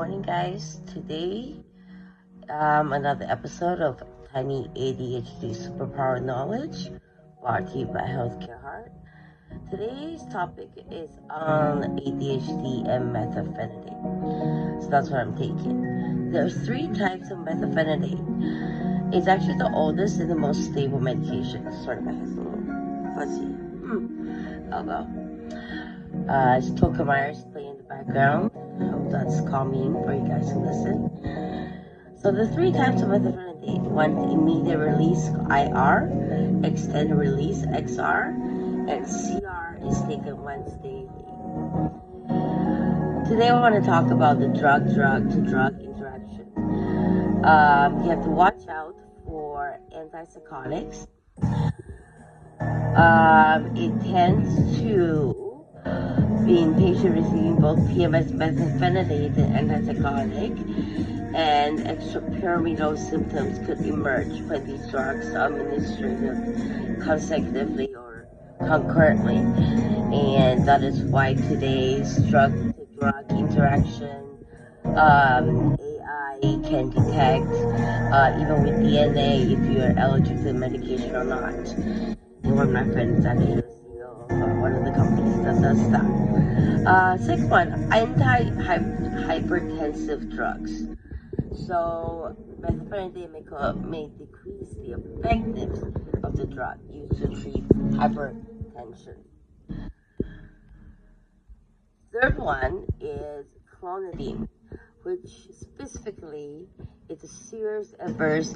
morning, guys. Today, another episode of Tiny ADHD Superpower Knowledge, brought to you by Healthcare Heart. Today's topic is on ADHD and methylphenidate. So that's what I'm taking. There are 3 types of methylphenidate. It's actually the oldest and the most stable medication. Sorry, my head's a little fuzzy. Oh well. It's Toka Myers playing in the background. Hope that's calming for you guys to listen. So the 3 types of methylphenidate: one, immediate release IR, extended release XR, and CR is taken once daily. Today I want to talk about the drug-drug to drug interaction. You have to watch out for antipsychotics. It tends to be in patients receiving both pms-METHYLPHENIDATE and antipsychotic, and extrapyramidal symptoms could emerge when these drugs are administered consecutively or concurrently. And that is why today's drug-to-drug interaction, AI can detect, even with DNA, if you're eligible to the medication or not. And one of my friends actually one of the companies that does that. Sixth one, anti-hypertensive drugs. So methylphenidate may decrease the effectiveness of the drug used to treat hypertension. Third one is clonidine, which specifically is a serious adverse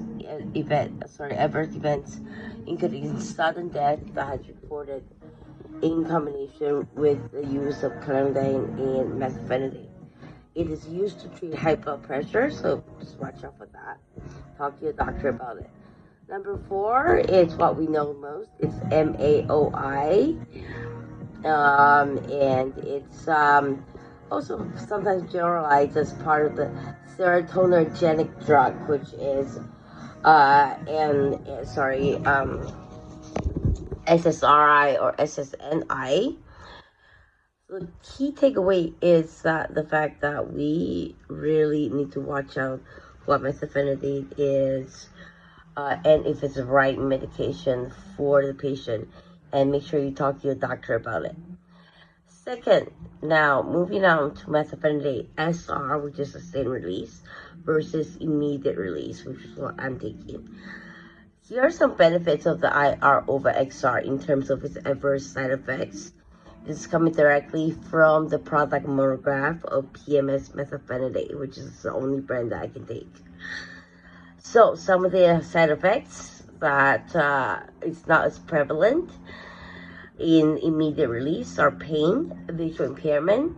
events, including sudden death, that has reported in combination with the use of clonidine and methylphenidate. It is used to treat high blood pressure, so just watch out for that. Talk to your doctor about it. Number 4 is what we know most. It's MAOI, and it's also sometimes generalized as part of the serotonergic drug, which is SSRI or SSNI. So the key takeaway is the fact that we really need to watch out what methylphenidate is, and if it's the right medication for the patient, and make sure you talk to your doctor about it. Second, now moving on to methylphenidate SR, which is sustained release, versus immediate release, which is what I'm taking. Here are some benefits of the IR over XR in terms of its adverse side effects. This is coming directly from the product monograph of pms-METHYLPHENIDATE, which is the only brand that I can take. So some of the side effects that it's not as prevalent in immediate release are pain, visual impairment,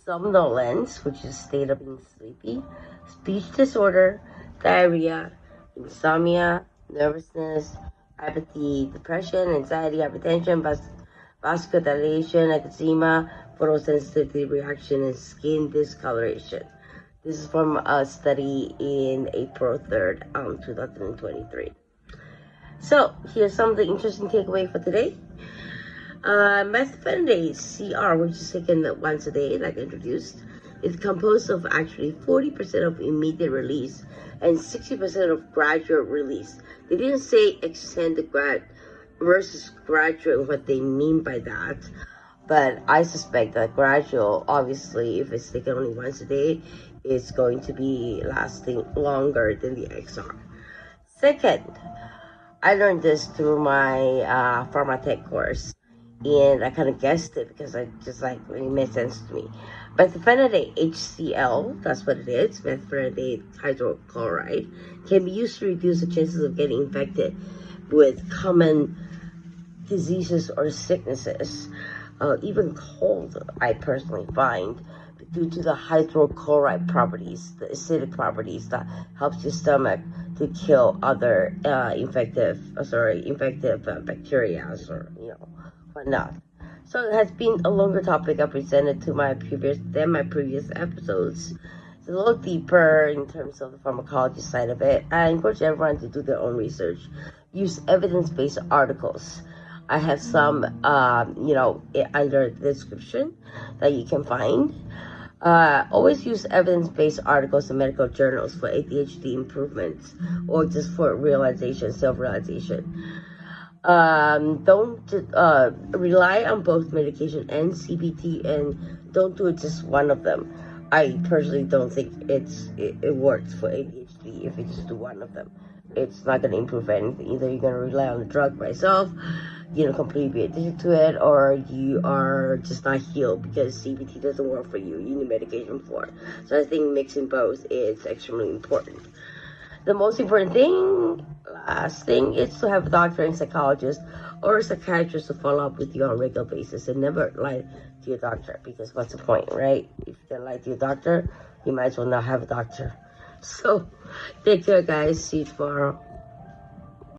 somnolence, which is a state of being sleepy, speech disorder, diarrhea, insomnia, nervousness, apathy, depression, anxiety, hypertension, vascular dilation, eczema, photosensitivity reaction, and skin discoloration. This is from a study in April 3rd, 2023. So here's some of the interesting takeaway for today. Methylphenidate CR, which is taken once a day, like I introduced, is composed of actually 40% of immediate release and 60% of gradual release. They didn't say extended versus gradual, what they mean by that, but I suspect that gradual, obviously, if it's taken only once a day, is going to be lasting longer than the XR. Second, I learned this through my pharmatech course, and I kind of guessed it because it made sense to me. Methylphenidate HCl, that's what it is, methylphenidate hydrochloride, can be used to reduce the chances of getting infected with common diseases or sicknesses, even cold, I personally find, due to the hydrochloride properties, the acidic properties that helps your stomach to kill other infective bacteria or whatnot. So it has been a longer topic I presented to my previous episodes. It's a little deeper in terms of the pharmacology side of it. I encourage everyone to do their own research. Use evidence-based articles. I have some, under the description that you can find. Always use evidence-based articles in medical journals for ADHD improvements or just for realization, self-realization. Don't rely on both medication and CBT, and don't do it just one of them. I personally don't think it works for ADHD if you just do one of them. It's not going to improve anything. Either you're going to rely on the drug by itself, completely be addicted to it, or you are just not healed because CBT doesn't work for you. You need medication for it. So I think mixing both is extremely important. The most important thing, last thing, is to have a doctor and psychologist or a psychiatrist to follow up with you on a regular basis, and never lie to your doctor, because what's the point, right? If you can lie to your doctor, you might as well not have a doctor. So, take care, guys. See you tomorrow.